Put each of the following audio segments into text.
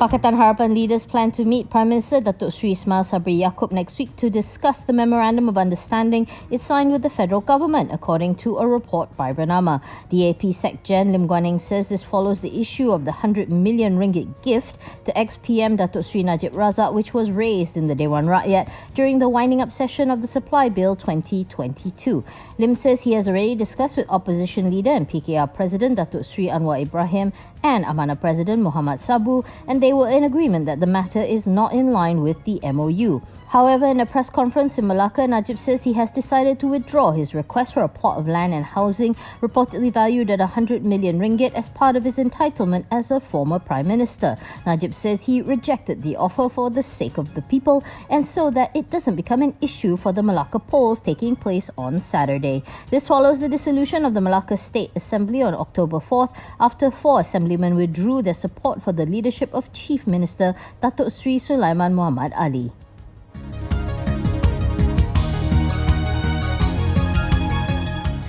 Pakatan Harapan leaders plan to meet Prime Minister Datuk Seri Ismail Sabri Yaakob next week to discuss the Memorandum of Understanding it signed with the federal government, according to a report by Bernama. DAP Sec Gen Lim Guan Eng says this follows the issue of the 100 million ringgit gift to ex-PM Datuk Seri Najib Razak, which was raised in the Dewan Rakyat during the winding up session of the Supply Bill 2022. Lim says he has already discussed with opposition leader and PKR President Datuk Seri Anwar Ibrahim and Amanah President Muhammad Sabu, and they were in agreement that the matter is not in line with the MOU. However, in a press conference in Melaka, Najib says he has decided to withdraw his request for a plot of land and housing reportedly valued at 100 million ringgit as part of his entitlement as a former Prime Minister. Najib says he rejected the offer for the sake of the people and so that it doesn't become an issue for the Melaka polls taking place on Saturday. This follows the dissolution of the Melaka State Assembly on October 4th after 4 assemblymen withdrew their support for the leadership of Chief Minister Datuk Seri Sulaiman Muhammad Ali.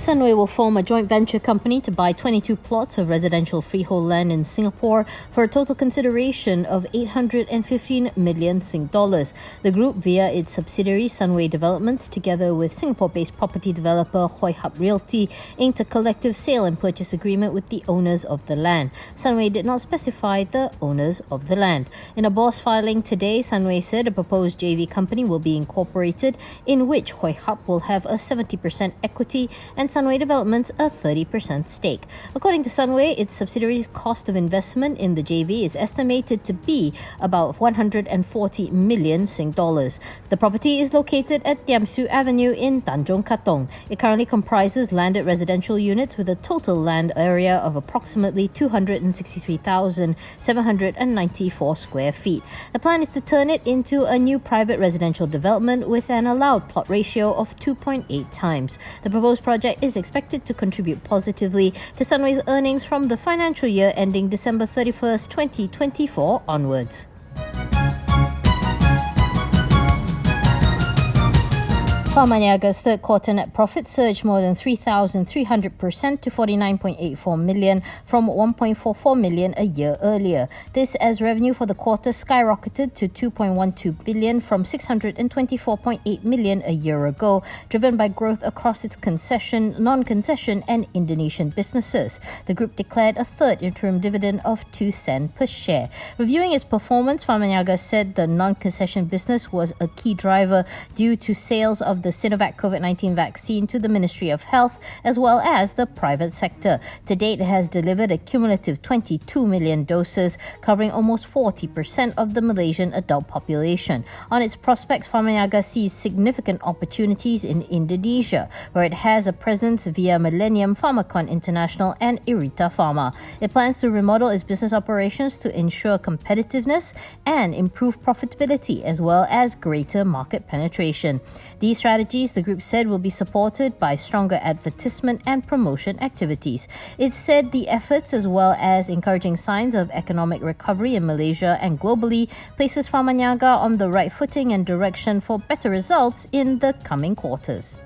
Sunway will form a joint venture company to buy 22 plots of residential freehold land in Singapore for a total consideration of 815 million Sing dollars. The group, via its subsidiary Sunway Developments, together with Singapore-based property developer Hoi Hub Realty, inked a collective sale and purchase agreement with the owners of the land. Sunway did not specify the owners of the land. In a BOS filing today, Sunway said a proposed JV company will be incorporated, in which Hoi Hub will have a 70% equity and Sunway Developments a 30% stake. According to Sunway, its subsidiary's cost of investment in the JV is estimated to be about 140 million Sing dollars. The property is located at Tiam Su Avenue in Tanjong Katong. It currently comprises landed residential units with a total land area of approximately 263,794 square feet. The plan is to turn it into a new private residential development with an allowed plot ratio of 2.8 times. The proposed project is expected to contribute positively to Sunway's earnings from the financial year ending December 31st, 2024 onwards. Pharmaniaga's third quarter net profit surged more than 3,300% to 49.84 million from 1.44 million a year earlier. This as revenue for the quarter skyrocketed to 2.12 billion from 624.8 million a year ago, driven by growth across its concession, non-concession and Indonesian businesses. The group declared a third interim dividend of 2 cents per share. Reviewing its performance, Pharmaniaga said the non-concession business was a key driver due to sales of the Sinovac COVID-19 vaccine to the Ministry of Health as well as the private sector. To date, it has delivered a cumulative 22 million doses, covering almost 40% of the Malaysian adult population. On its prospects, Pharmaniaga sees significant opportunities in Indonesia, where it has a presence via Millennium Pharmacon International and Irita Pharma. It plans to remodel its business operations to ensure competitiveness and improve profitability as well as greater market penetration. These strategies, the group said, will be supported by stronger advertisement and promotion activities. It said the efforts, as well as encouraging signs of economic recovery in Malaysia and globally, places Pharmaniaga on the right footing and direction for better results in the coming quarters.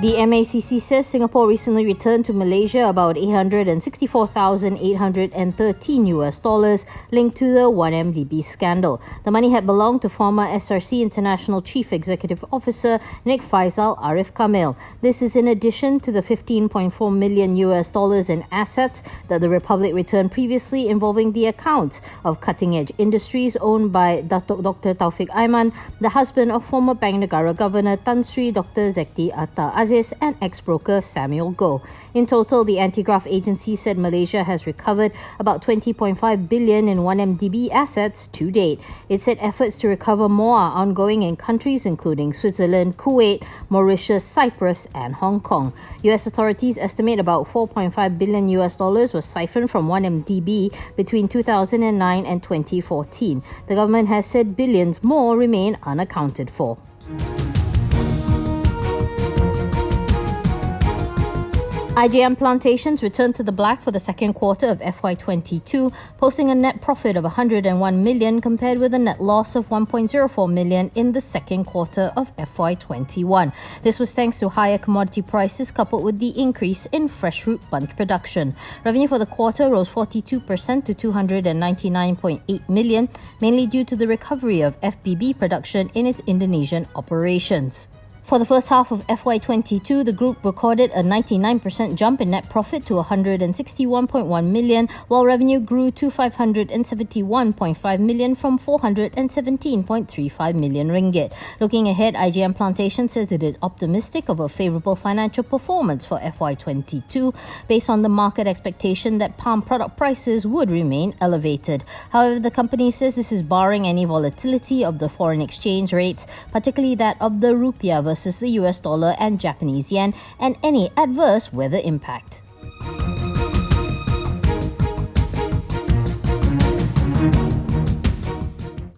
The MACC says Singapore recently returned to Malaysia about $864,813 linked to the 1MDB scandal. The money had belonged to former SRC International Chief Executive Officer Nik Faisal Arif Kamil. This is in addition to the $15.4 million in assets that the Republic returned previously, involving the accounts of cutting-edge industries owned by Dr. Taufik Aiman, the husband of former Bank Negara Governor Tan Sri Dr. Zekti Atta Aziz, and ex-broker Samuel Goh. In total, the anti-graft agency said Malaysia has recovered about 20.5 billion in 1MDB assets to date. It said efforts to recover more are ongoing in countries including Switzerland, Kuwait, Mauritius, Cyprus and Hong Kong. US authorities estimate about $4.5 billion was siphoned from 1MDB between 2009 and 2014. The government has said billions more remain unaccounted for. Igm Plantations returned to the black for the second quarter of FY22, posting a net profit of 101 million compared with a net loss of 1.04 million in the second quarter of FY21. This was thanks to higher commodity prices coupled with the increase in fresh fruit bunch production. Revenue for the quarter rose 42% to 299.8 million, mainly due to the recovery of FBB production in its Indonesian operations. For the first half of FY22, the group recorded a 99% jump in net profit to 161.1 million, while revenue grew to 571.5 million from 417.35 million ringgit. Looking ahead, Igm Plantation says it is optimistic of a favourable financial performance for FY22 based on the market expectation that palm product prices would remain elevated. However, the company says this is barring any volatility of the foreign exchange rates, particularly that of the rupiah versus the US dollar and Japanese yen, and any adverse weather impact.